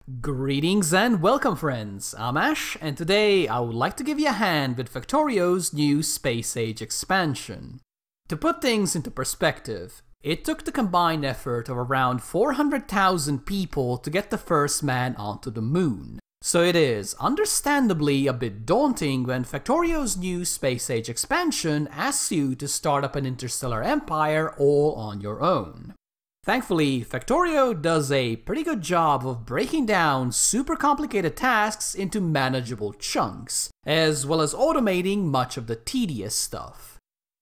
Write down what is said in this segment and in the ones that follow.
Greetings and welcome friends, I'm Ash, and today I would like to give you a hand with Factorio's new Space Age expansion. To put things into perspective, it took the combined effort of around 400,000 people to get the first man onto the moon. So it is understandably a bit daunting when Factorio's new Space Age expansion asks you to start up an interstellar empire all on your own. Thankfully, Factorio does a pretty good job of breaking down super complicated tasks into manageable chunks, as well as automating much of the tedious stuff.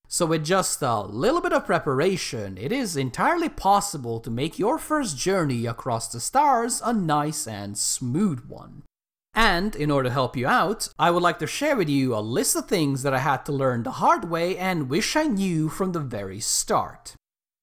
So with just a little bit of preparation, it is entirely possible to make your first journey across the stars a nice and smooth one. And in order to help you out, I would like to share with you a list of things that I had to learn the hard way and wish I knew from the very start.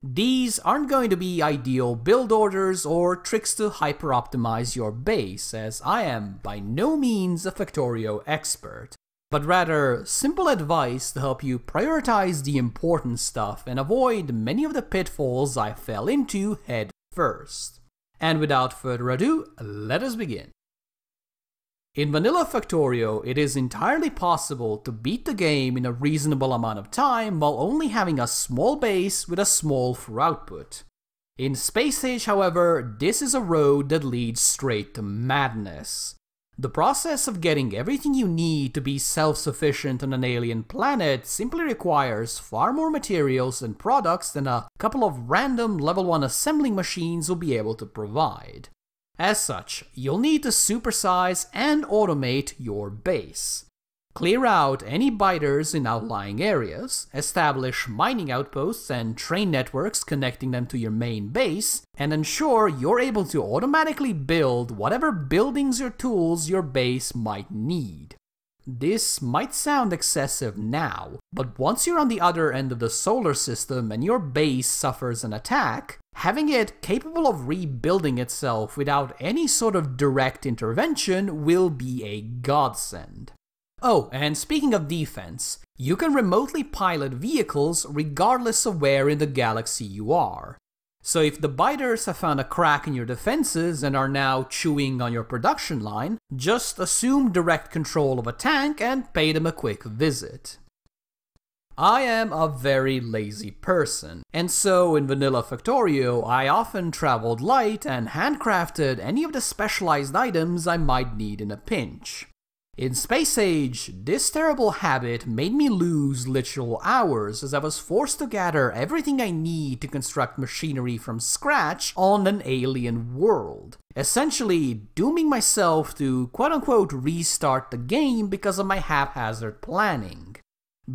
These aren't going to be ideal build orders or tricks to hyper-optimize your base, as I am by no means a Factorio expert, but rather simple advice to help you prioritize the important stuff and avoid many of the pitfalls I fell into head first. And without further ado, let us begin. In vanilla Factorio, it is entirely possible to beat the game in a reasonable amount of time while only having a small base with a small throughput. In Space Age, however, this is a road that leads straight to madness. The process of getting everything you need to be self-sufficient on an alien planet simply requires far more materials and products than a couple of random level 1 assembling machines will be able to provide. As such, you'll need to supersize and automate your base. Clear out any biters in outlying areas, establish mining outposts and train networks connecting them to your main base, and ensure you're able to automatically build whatever buildings or tools your base might need. This might sound excessive now, but once you're on the other end of the solar system and your base suffers an attack, having it capable of rebuilding itself without any sort of direct intervention will be a godsend. Oh, and speaking of defense, you can remotely pilot vehicles regardless of where in the galaxy you are. So if the biters have found a crack in your defenses and are now chewing on your production line, just assume direct control of a tank and pay them a quick visit. I am a very lazy person, and so in vanilla Factorio I often traveled light and handcrafted any of the specialized items I might need in a pinch. In Space Age, this terrible habit made me lose literal hours as I was forced to gather everything I need to construct machinery from scratch on an alien world, essentially dooming myself to quote-unquote restart the game because of my haphazard planning.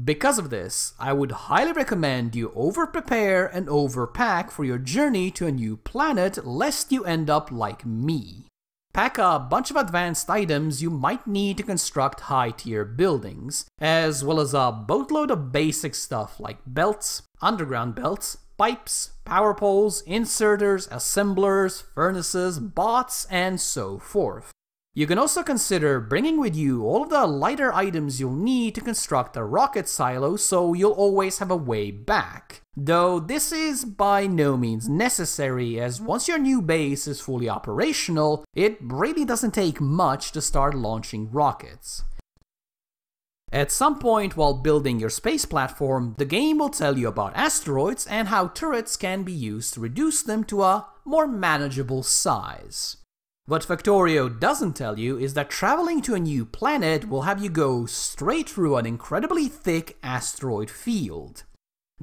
Because of this, I would highly recommend you overprepare and overpack for your journey to a new planet lest you end up like me. Pack a bunch of advanced items you might need to construct high-tier buildings, as well as a boatload of basic stuff like belts, underground belts, pipes, power poles, inserters, assemblers, furnaces, bots, and so forth. You can also consider bringing with you all of the lighter items you'll need to construct a rocket silo so you'll always have a way back. Though this is by no means necessary, as once your new base is fully operational, it really doesn't take much to start launching rockets. At some point while building your space platform, the game will tell you about asteroids and how turrets can be used to reduce them to a more manageable size. What Factorio doesn't tell you is that traveling to a new planet will have you go straight through an incredibly thick asteroid field.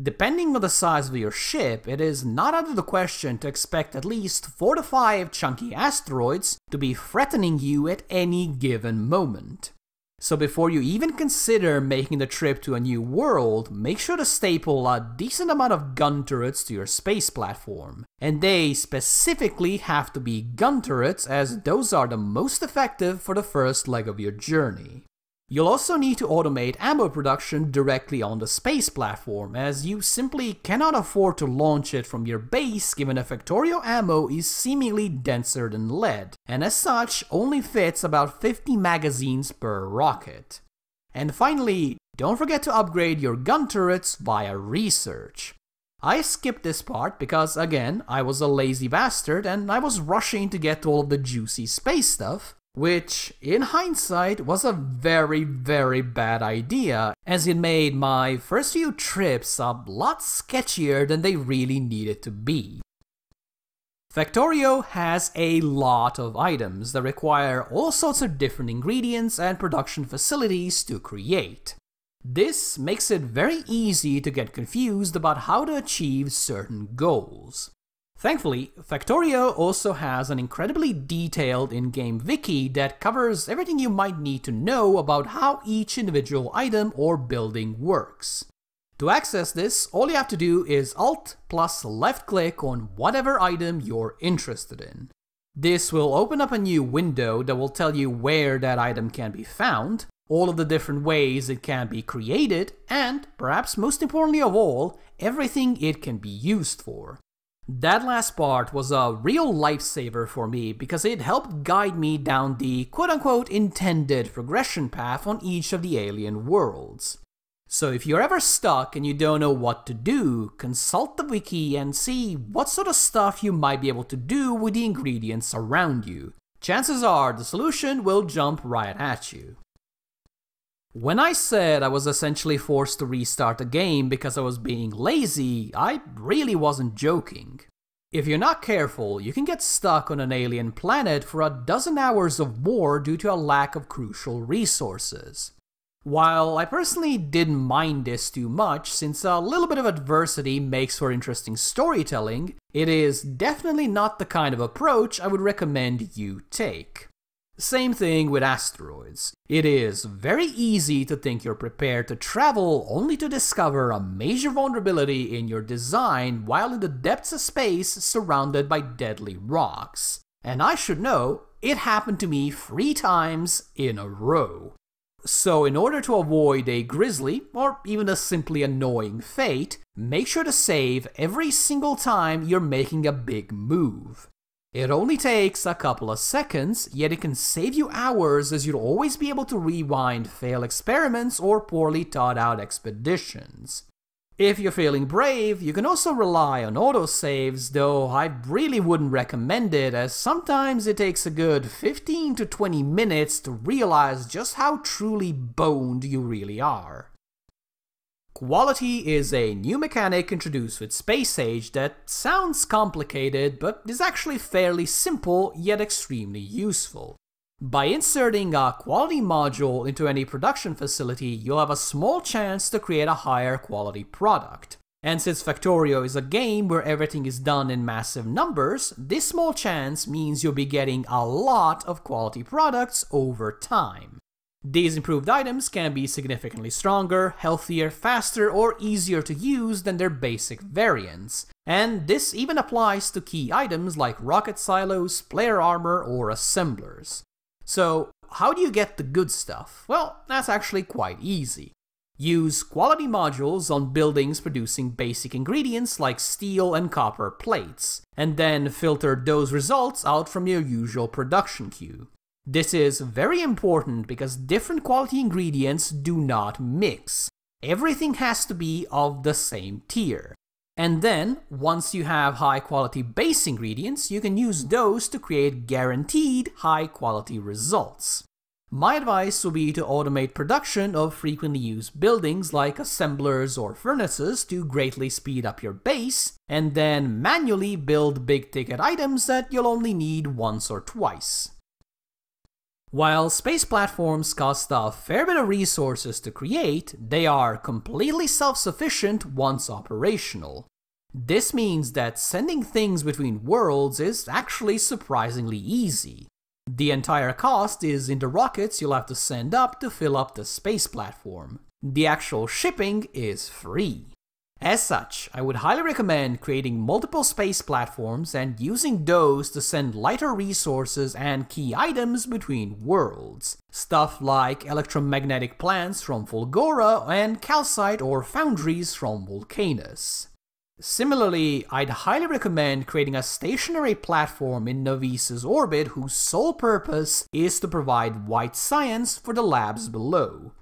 Depending on the size of your ship, it is not out of the question to expect at least 4 to 5 chunky asteroids to be threatening you at any given moment. So before you even consider making the trip to a new world, make sure to staple a decent amount of gun turrets to your space platform. And they specifically have to be gun turrets, as those are the most effective for the first leg of your journey. You'll also need to automate ammo production directly on the space platform, as you simply cannot afford to launch it from your base given that Factorio ammo is seemingly denser than lead, and as such only fits about 50 magazines per rocket. And finally, don't forget to upgrade your gun turrets via research. I skipped this part because, again, I was a lazy bastard and I was rushing to get to all of the juicy space stuff, which, in hindsight, was a very, very bad idea, as it made my first few trips a lot sketchier than they really needed to be. Factorio has a lot of items that require all sorts of different ingredients and production facilities to create. This makes it very easy to get confused about how to achieve certain goals. Thankfully, Factorio also has an incredibly detailed in-game wiki that covers everything you might need to know about how each individual item or building works. To access this, all you have to do is Alt plus left click on whatever item you're interested in. This will open up a new window that will tell you where that item can be found, all of the different ways it can be created, and, perhaps most importantly of all, everything it can be used for. That last part was a real lifesaver for me because it helped guide me down the quote-unquote intended progression path on each of the alien worlds. So if you're ever stuck and you don't know what to do, consult the wiki and see what sort of stuff you might be able to do with the ingredients around you. Chances are the solution will jump right at you. When I said I was essentially forced to restart the game because I was being lazy, I really wasn't joking. If you're not careful, you can get stuck on an alien planet for a dozen hours or more due to a lack of crucial resources. While I personally didn't mind this too much, since a little bit of adversity makes for interesting storytelling, it is definitely not the kind of approach I would recommend you take. Same thing with asteroids. It is very easy to think you're prepared to travel only to discover a major vulnerability in your design while in the depths of space surrounded by deadly rocks. And I should know, it happened to me 3 times in a row. So in order to avoid a grisly, or even a simply annoying fate, make sure to save every single time you're making a big move. It only takes a couple of seconds, yet it can save you hours as you'll always be able to rewind failed experiments or poorly thought out expeditions. If you're feeling brave, you can also rely on autosaves, though I really wouldn't recommend it as sometimes it takes a good 15 to 20 minutes to realize just how truly boned you really are. Quality is a new mechanic introduced with Space Age that sounds complicated, but is actually fairly simple yet extremely useful. By inserting a quality module into any production facility, you'll have a small chance to create a higher quality product. And since Factorio is a game where everything is done in massive numbers, this small chance means you'll be getting a lot of quality products over time. These improved items can be significantly stronger, healthier, faster, or easier to use than their basic variants, and this even applies to key items like rocket silos, player armor, or assemblers. So, how do you get the good stuff? Well, that's actually quite easy. Use quality modules on buildings producing basic ingredients like steel and copper plates, and then filter those results out from your usual production queue. This is very important because different quality ingredients do not mix. Everything has to be of the same tier. And then, once you have high quality base ingredients, you can use those to create guaranteed high quality results. My advice would be to automate production of frequently used buildings like assemblers or furnaces to greatly speed up your base, and then manually build big ticket items that you'll only need once or twice. While space platforms cost a fair bit of resources to create, they are completely self-sufficient once operational. This means that sending things between worlds is actually surprisingly easy. The entire cost is in the rockets you'll have to send up to fill up the space platform. The actual shipping is free. As such, I would highly recommend creating multiple space platforms and using those to send lighter resources and key items between worlds. Stuff like electromagnetic plants from Fulgora and calcite or foundries from Vulcanus. Similarly, I'd highly recommend creating a stationary platform in Novice's orbit whose sole purpose is to provide white science for the labs below.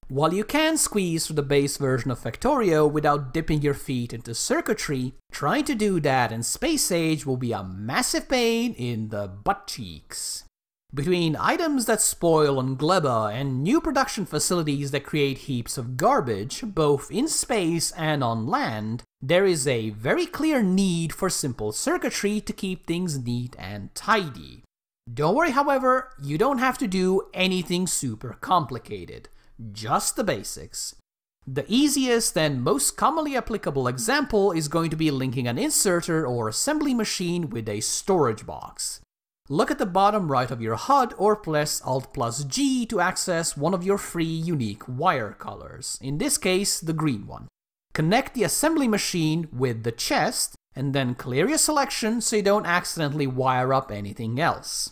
While you can squeeze through the base version of Factorio without dipping your feet into circuitry, trying to do that in Space Age will be a massive pain in the butt cheeks. Between items that spoil on Gleba and new production facilities that create heaps of garbage, both in space and on land, there is a very clear need for simple circuitry to keep things neat and tidy. Don't worry, however, you don't have to do anything super complicated. Just the basics. The easiest and most commonly applicable example is going to be linking an inserter or assembly machine with a storage box. Look at the bottom right of your HUD or press Alt+G to access one of your free unique wire colors, in this case the green one. Connect the assembly machine with the chest and then clear your selection so you don't accidentally wire up anything else.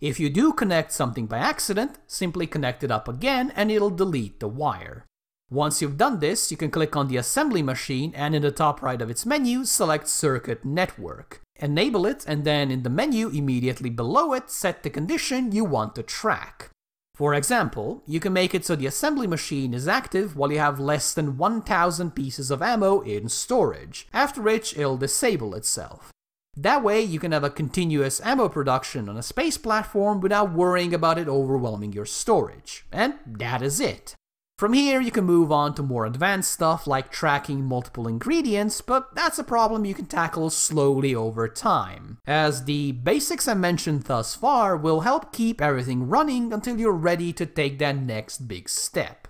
If you do connect something by accident, simply connect it up again and it'll delete the wire. Once you've done this, you can click on the assembly machine and in the top right of its menu, select Circuit Network. Enable it and then in the menu immediately below it, set the condition you want to track. For example, you can make it so the assembly machine is active while you have less than 1000 pieces of ammo in storage, after which it'll disable itself. That way you can have a continuous ammo production on a space platform without worrying about it overwhelming your storage. And that is it. From here you can move on to more advanced stuff like tracking multiple ingredients, but that's a problem you can tackle slowly over time, as the basics I mentioned thus far will help keep everything running until you're ready to take that next big step.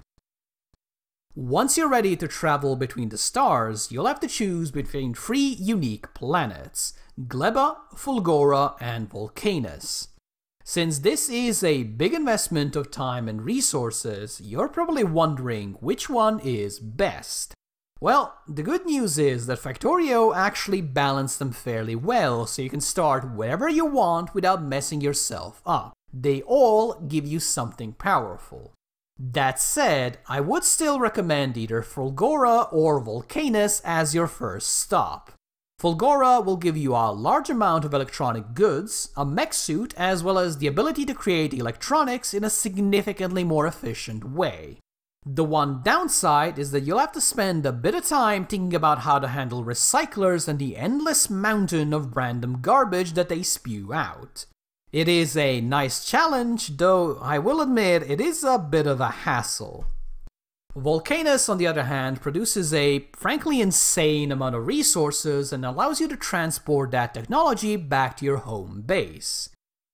Once you're ready to travel between the stars, you'll have to choose between 3 unique planets: Gleba, Fulgora, and Vulcanus. Since this is a big investment of time and resources, you're probably wondering which one is best. Well, the good news is that Factorio actually balanced them fairly well, so you can start wherever you want without messing yourself up. They all give you something powerful. That said, I would still recommend either Fulgora or Vulcanus as your first stop. Fulgora will give you a large amount of electronic goods, a mech suit, as well as the ability to create electronics in a significantly more efficient way. The one downside is that you'll have to spend a bit of time thinking about how to handle recyclers and the endless mountain of random garbage that they spew out. It is a nice challenge, though I will admit it is a bit of a hassle. Vulcanus, on the other hand, produces a frankly insane amount of resources and allows you to transport that technology back to your home base.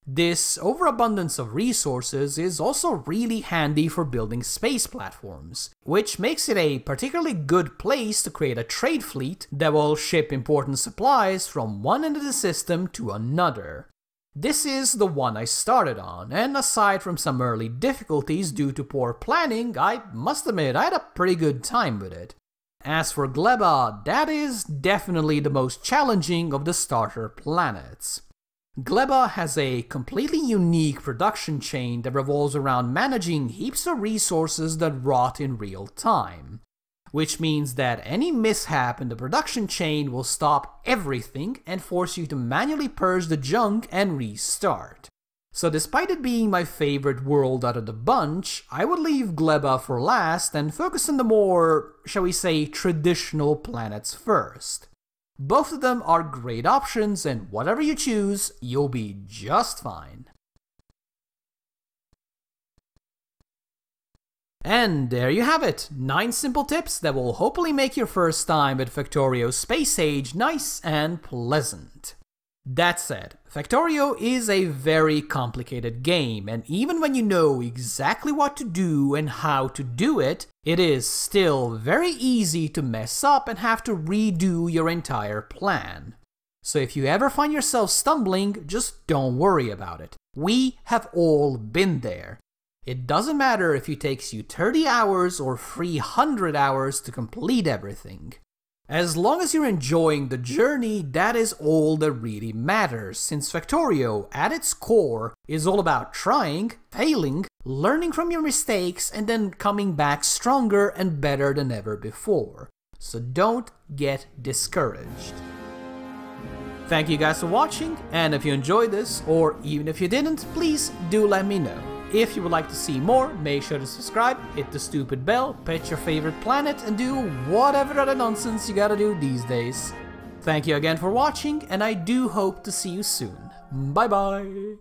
This overabundance of resources is also really handy for building space platforms, which makes it a particularly good place to create a trade fleet that will ship important supplies from one end of the system to another. This is the one I started on, and aside from some early difficulties due to poor planning, I must admit I had a pretty good time with it. As for Gleba, that is definitely the most challenging of the starter planets. Gleba has a completely unique production chain that revolves around managing heaps of resources that rot in real time. Which means that any mishap in the production chain will stop everything and force you to manually purge the junk and restart. So despite it being my favorite world out of the bunch, I would leave Gleba for last and focus on the more, shall we say, traditional planets first. Both of them are great options, and whatever you choose, you'll be just fine. And there you have it, 9 simple tips that will hopefully make your first time at Factorio Space Age nice and pleasant. That said, Factorio is a very complicated game, and even when you know exactly what to do and how to do it, it is still very easy to mess up and have to redo your entire plan. So if you ever find yourself stumbling, just don't worry about it. We have all been there. It doesn't matter if it takes you 30 hours or 300 hours to complete everything. As long as you're enjoying the journey, that is all that really matters, since Factorio, at its core, is all about trying, failing, learning from your mistakes, and then coming back stronger and better than ever before. So don't get discouraged. Thank you guys for watching, and if you enjoyed this, or even if you didn't, please do let me know. If you would like to see more, make sure to subscribe, hit the stupid bell, pick your favorite planet, and do whatever other nonsense you gotta do these days. Thank you again for watching, and I do hope to see you soon. Bye bye!